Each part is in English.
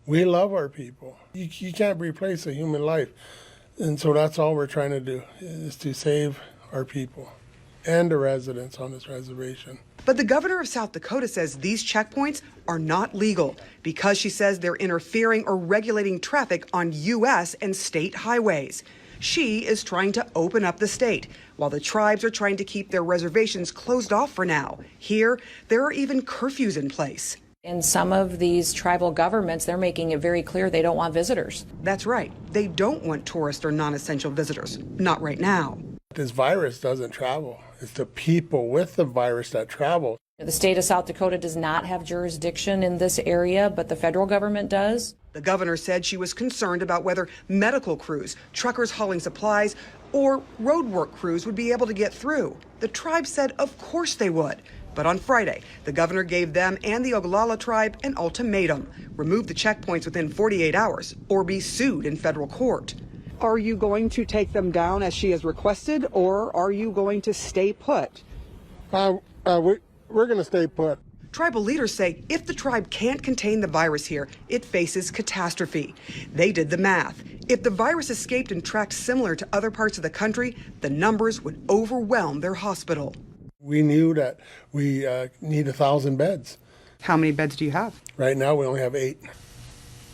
We love our people. You can't replace a human life. And so that's all we're trying to do, is to save our people and the residents on this reservation. But the governor of South Dakota says these checkpoints are not legal because she says they're interfering or regulating traffic on U.S. and state highways. She is trying to open up the state, while the tribes are trying to keep their reservations closed off for now. Here, there are even curfews in place. In some of these tribal governments, they're making it very clear they don't want visitors. That's right. They don't want tourist or non-essential visitors. Not right now. This virus doesn't travel. It's the people with the virus that travel. The state of South Dakota does not have jurisdiction in this area, but the federal government does. The governor said she was concerned about whether medical crews, truckers hauling supplies, or roadwork crews would be able to get through. The tribe said of course they would. But on Friday, the governor gave them and the Oglala tribe an ultimatum: remove the checkpoints within 48 hours or be sued in federal court. Are you going to take them down as she has requested, or are you going to stay put? We're going to stay put. Tribal leaders say if the tribe can't contain the virus here, it faces catastrophe. They did the math. If the virus escaped and tracked similar to other parts of the country, the numbers would overwhelm their hospital. We knew that we need 1,000 beds. How many beds do you have? Right now, we only have 8.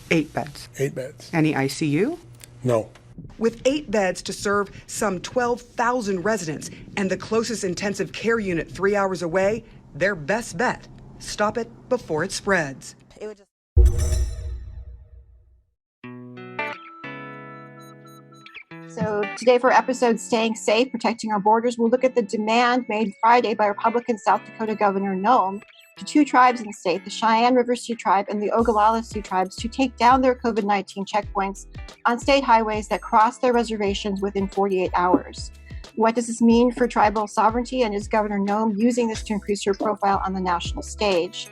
8 beds. 8 beds. Any ICU? No. With 8 beds to serve some 12,000 residents and the closest intensive care unit 3 hours away, their best bet: stop it before it spreads. So today for episode Staying Safe, Protecting Our Borders, we'll look at the demand made Friday by Republican South Dakota Governor Noem to 2 tribes in the state, the Cheyenne River Sioux Tribe and the Oglala Sioux Tribes, to take down their COVID-19 checkpoints on state highways that cross their reservations within 48 hours. What does this mean for tribal sovereignty, and is Governor Noem using this to increase her profile on the national stage?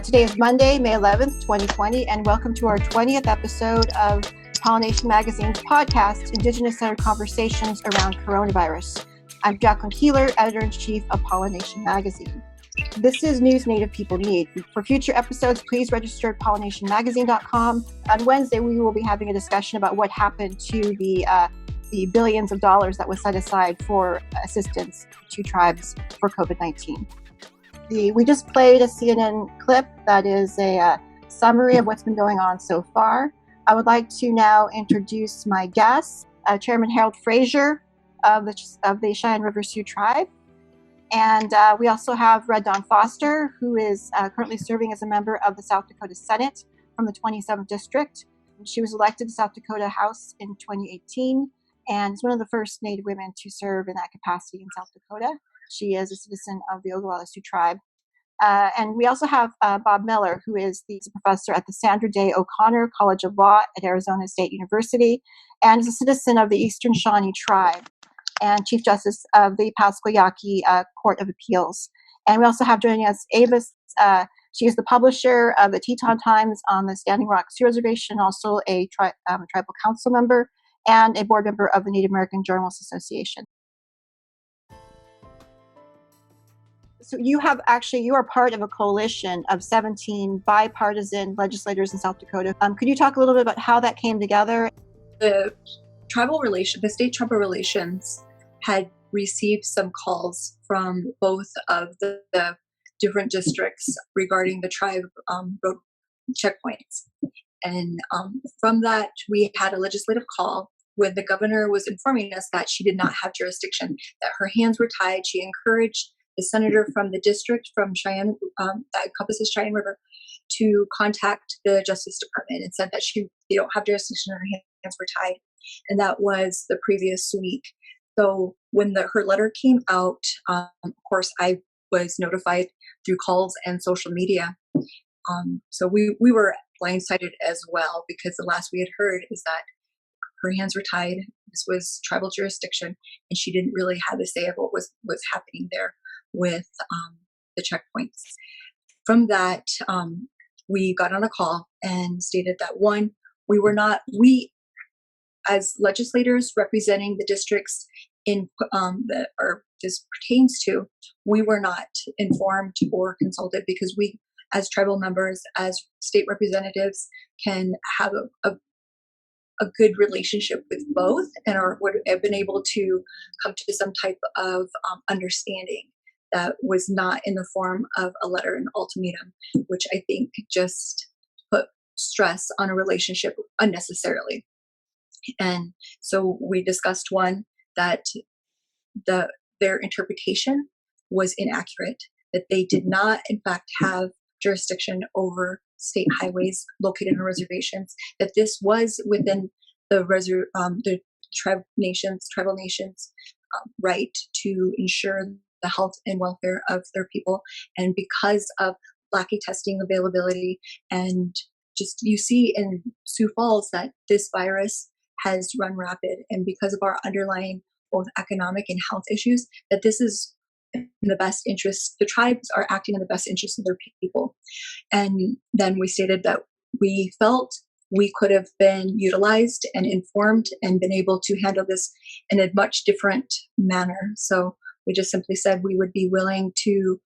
Today is Monday, May 11th, 2020, and welcome to our 20th episode of Pollination Magazine's podcast, Indigenous-Centered Conversations Around Coronavirus. I'm Jacqueline Keeler, Editor-in-Chief of Pollination Magazine. This is news Native people need. For future episodes, please register at pollinationmagazine.com. On Wednesday, we will be having a discussion about what happened to the billions of dollars that was set aside for assistance to tribes for COVID-19. We just played a CNN clip that is a summary of what's been going on so far. I would like to now introduce my guests, Chairman Harold Frazier of the Cheyenne River Sioux Tribe. And we also have Red Dawn Foster, who is currently serving as a member of the South Dakota Senate from the 27th District. She was elected to South Dakota House in 2018 and is one of the first Native women to serve in that capacity in South Dakota. She is a citizen of the Oglala Sioux Tribe. And we also have Bob Miller, who is the professor at the Sandra Day O'Connor College of Law at Arizona State University and is a citizen of the Eastern Shawnee Tribe and Chief Justice of the Pasquayaki Court of Appeals. And we also have joining us Avis. She is the publisher of the Teton Times on the Standing Rock Sioux Reservation, also a tribal council member and a board member of the Native American Journalists Association. So you are part of a coalition of 17 bipartisan legislators in South Dakota. Could you talk a little bit about how that came together? The state tribal relations had received some calls from both of the different districts regarding the tribe road checkpoints. And from that, we had a legislative call when the governor was informing us that she did not have jurisdiction, that her hands were tied. She encouraged the senator from the district from Cheyenne, that encompasses Cheyenne River, to contact the Justice Department and said that they don't have jurisdiction and her hands were tied. And that was the previous week. So when her letter came out, of course, I was notified through calls and social media. So we were blindsided as well, because the last we had heard is that her hands were tied. This was tribal jurisdiction, and she didn't really have a say of what was happening there with the checkpoints. From that, we got on a call and stated that we as legislators representing the districts this pertains to, we were not informed or consulted, because we as tribal members, as state representatives, can have a good relationship with both and would have been able to come to some type of understanding that was not in the form of a letter and ultimatum, which I think just put stress on a relationship unnecessarily. And so we discussed one, that their interpretation was inaccurate, that they did not in fact have jurisdiction over state highways located on reservations, that this was within the tribal nations right to ensure the health and welfare of their people. And because of lacking testing availability, and just you see in Sioux Falls that this virus has run rapid, and because of our underlying both economic and health issues, that this is in the best interest, the tribes are acting in the best interest of their people. And then we stated that we felt we could have been utilized and informed and been able to handle this in a much different manner. So we just simply said we would be willing to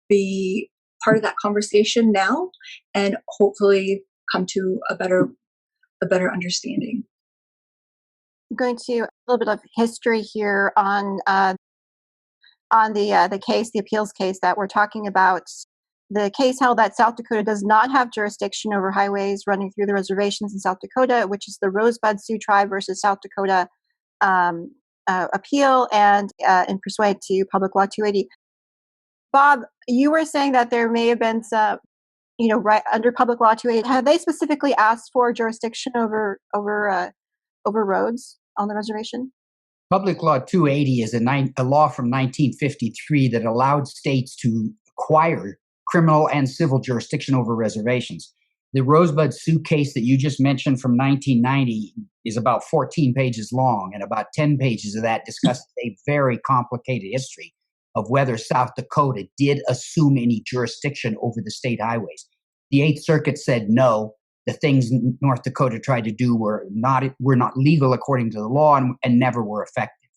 be part of that conversation now and hopefully come to a better understanding. I'm going to a little bit of history here on the case, the appeals case that we're talking about. The case held that South Dakota does not have jurisdiction over highways running through the reservations in South Dakota, which is the Rosebud Sioux Tribe versus South Dakota appeal, and in pursuant to Public Law 280. Bob, you were saying that there may have been some, right under Public Law 280. Have they specifically asked for jurisdiction over roads on the reservation? Public Law 280 is a law from 1953 that allowed states to acquire criminal and civil jurisdiction over reservations. The Rosebud Sioux case that you just mentioned from 1990 is about 14 pages long, and about 10 pages of that discusses a very complicated history of whether South Dakota did assume any jurisdiction over the state highways. The Eighth Circuit said no. The things North Dakota tried to do were not legal according to the law and never were effective.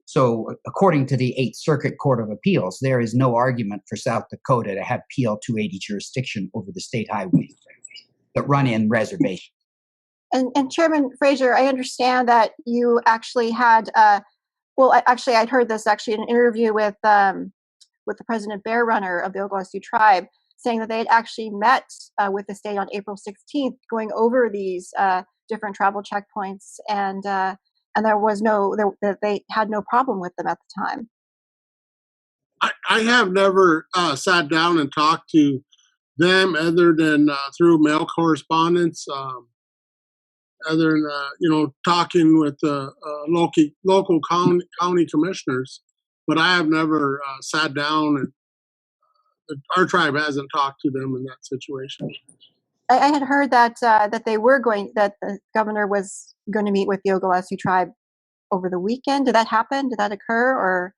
So according to the Eighth Circuit Court of Appeals, there is no argument for South Dakota to have PL 280 jurisdiction over the state highways that run in reservations. And Chairman Frazier, I understand that you actually had, I'd heard this actually in an interview with the President Bear Runner of the Oglala Sioux Tribe, saying that they had actually met with the state on April 16th, going over these different travel checkpoints, and there was they had no problem with them at the time. I have never sat down and talked to them other than through mail correspondence, other than talking with local county commissioners. But I have never sat down, and our tribe hasn't talked to them in that situation. I had heard that that the governor was going to meet with the Oglala Sioux Tribe over the weekend. Did that happen? Did that occur? Or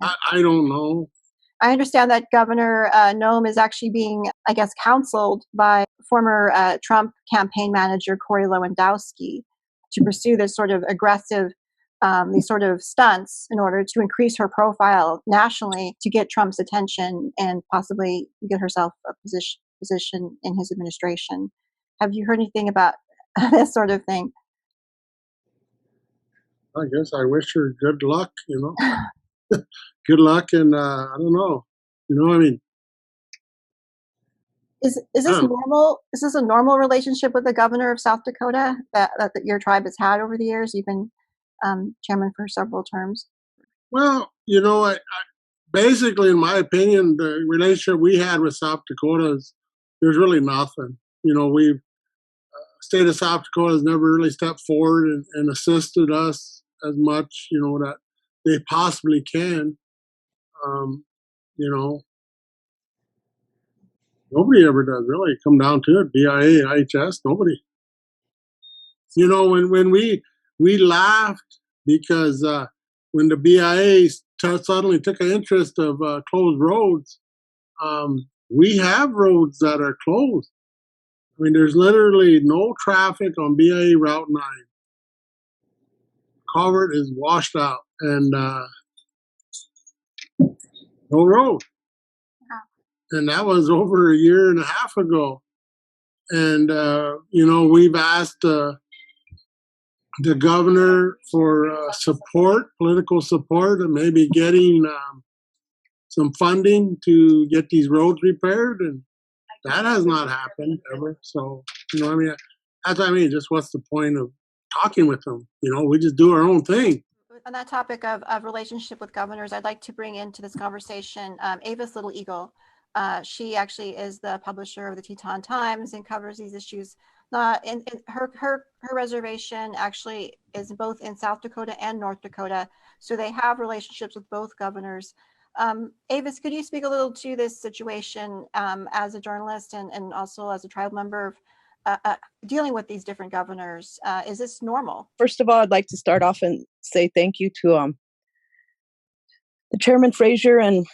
I don't know. I understand that Governor Noem is actually being, I guess, counseled by former Trump campaign manager Corey Lewandowski to pursue this sort of aggressive, these sort of stunts in order to increase her profile nationally to get Trump's attention and possibly get herself a position in his administration. Have you heard anything about this sort of thing? I guess I wish her good luck, good luck, and I don't know. I mean, is this normal? Is this a normal relationship with the governor of South Dakota that your tribe has had over the years? You've been chairman for several terms. Well, I basically, in my opinion, the relationship we had with South Dakota is there's really nothing. We've state of South Dakota has never really stepped forward and assisted us as much, that they possibly can. Nobody ever does really come down to it. BIA, IHS, nobody. When we laughed because when the BIA suddenly took an interest of closed roads, we have roads that are closed. I mean, there's literally no traffic on BIA Route 9. Culvert is washed out and no road. and that was over a year and a half ago. And we've asked the governor for support, political support, and maybe getting some funding to get these roads repaired, and that has not happened ever. So, I mean, that's what I mean. Just what's the point of talking with them? We just do our own thing. On that topic of relationship with governors, I'd like to bring into this conversation Avis Little Eagle. She actually is the publisher of the Teton Times and covers these issues. In her reservation actually is both in South Dakota and North Dakota, so they have relationships with both governors. Avis, could you speak a little to this situation as a journalist and also as a tribe member dealing with these different governors? Is this normal? First of all, I'd like to start off and say thank you to the Chairman Frazier and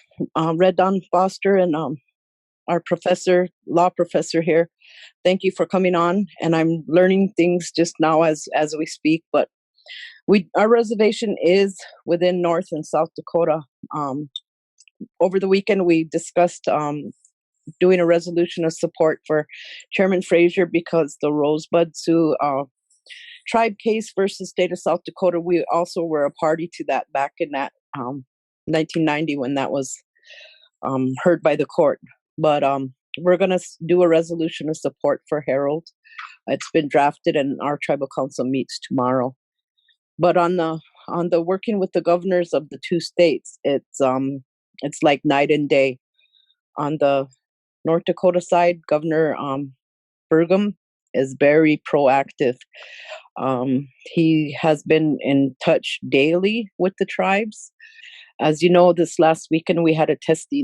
Red Don Foster and our law professor here. Thank you for coming on. And I'm learning things just now as we speak. But our reservation is within North and South Dakota. Over the weekend, we discussed doing a resolution of support for Chairman Frazier because the Rosebud Sioux Tribe case versus state of South Dakota, we also were a party to that back in that 1990 when that was heard by the court. But we're going to do a resolution of support for Harold. It's been drafted and our tribal council meets tomorrow. But on the working with the governors of the two states, it's like night and day. On the North Dakota side, Governor Burgum is very proactive. He has been in touch daily with the tribes. As you know, this last weekend we had a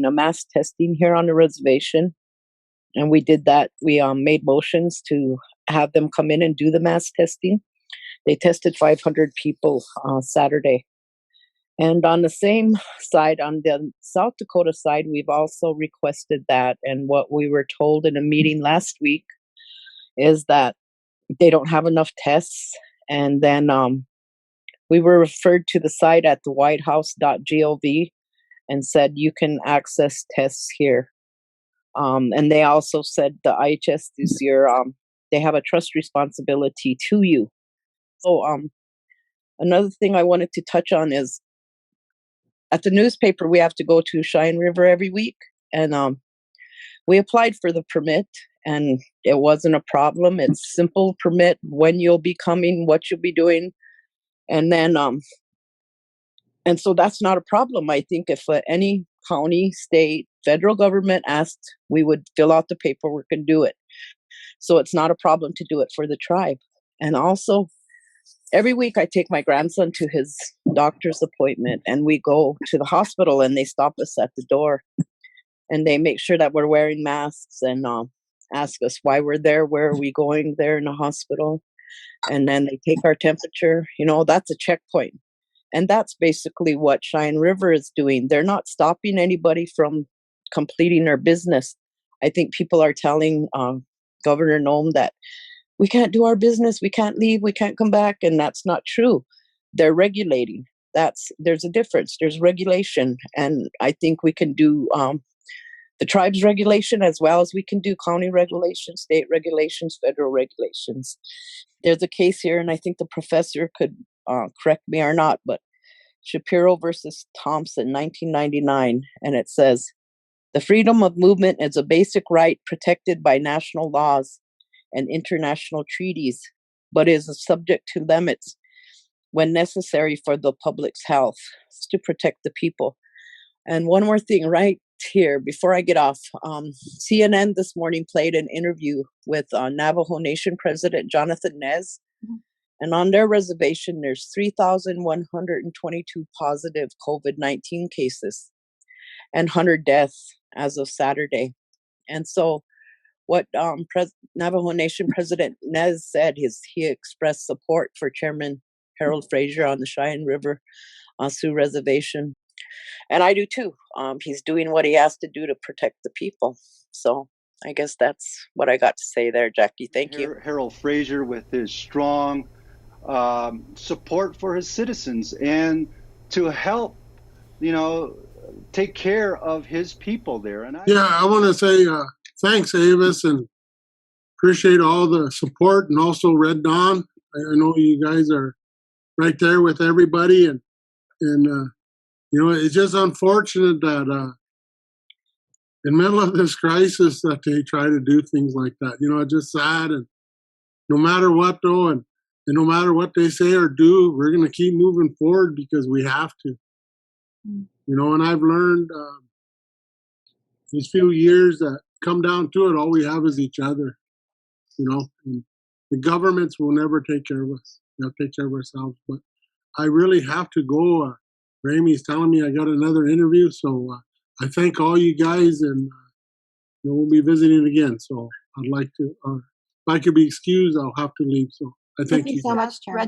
mass testing here on the reservation, and we did that. We made motions to have them come in and do the mass testing. They tested 500 people Saturday. And on the same side, on the South Dakota side, we've also requested that. And what we were told in a meeting last week is that they don't have enough tests. And then we were referred to the site at the whitehouse.gov and said you can access tests here. And they also said the IHS this year, they have a trust responsibility to you. So another thing I wanted to touch on is at the newspaper, we have to go to Cheyenne River every week. And we applied for the permit and it wasn't a problem. It's simple permit, when you'll be coming, what you'll be doing. And then, and so that's not a problem. I think if any county, state, federal government asked, we would fill out the paperwork and do it. So it's not a problem to do it for the tribe. And also, every week I take my grandson to his doctor's appointment and we go to the hospital and they stop us at the door and they make sure that we're wearing masks and ask us why we're there, where are we going there in the hospital. And then they take our temperature. That's a checkpoint. And that's basically what Cheyenne River is doing. They're not stopping anybody from completing their business. I think people are telling Governor Noem that we can't do our business, we can't leave, we can't come back, and that's not true. They're regulating. There's a difference. There's regulation, and I think we can do the tribe's regulation as well as we can do county regulations, state regulations, federal regulations. There's a case here, and I think the professor could correct me or not, but Shapiro versus Thompson, 1999, and it says, the freedom of movement is a basic right protected by national laws and international treaties, but is subject to limits when necessary for the public's health to protect the people. And one more thing right here before I get off, CNN this morning played an interview with Navajo Nation President Jonathan Nez. And on their reservation, there's 3,122 positive COVID-19 cases and 100 deaths as of Saturday. And so what Navajo Nation President Nez said is he expressed support for Chairman Harold Frazier on the Cheyenne River Sioux Reservation. And I do too. He's doing what he has to do to protect the people. So I guess that's what I got to say there, Jackie. Thank you. Harold Frazier with his strong support for his citizens and to help, take care of his people there. And I want to say thanks, Avis, and appreciate all the support, and also Red Dawn. I know you guys are right there with everybody, and it's just unfortunate that in the middle of this crisis that they try to do things like that. It's just sad, and no matter what though, and no matter what they say or do, we're going to keep moving forward because we have to. And I've learned these few years that come down to it, all we have is each other. And the governments will never take care of us. We have to take care of ourselves. But I really have to go. Ramey's telling me I got another interview, so I thank all you guys, and we'll be visiting again. So I'd like to, if I could be excused, I'll have to leave. So I thank you so much, Chair.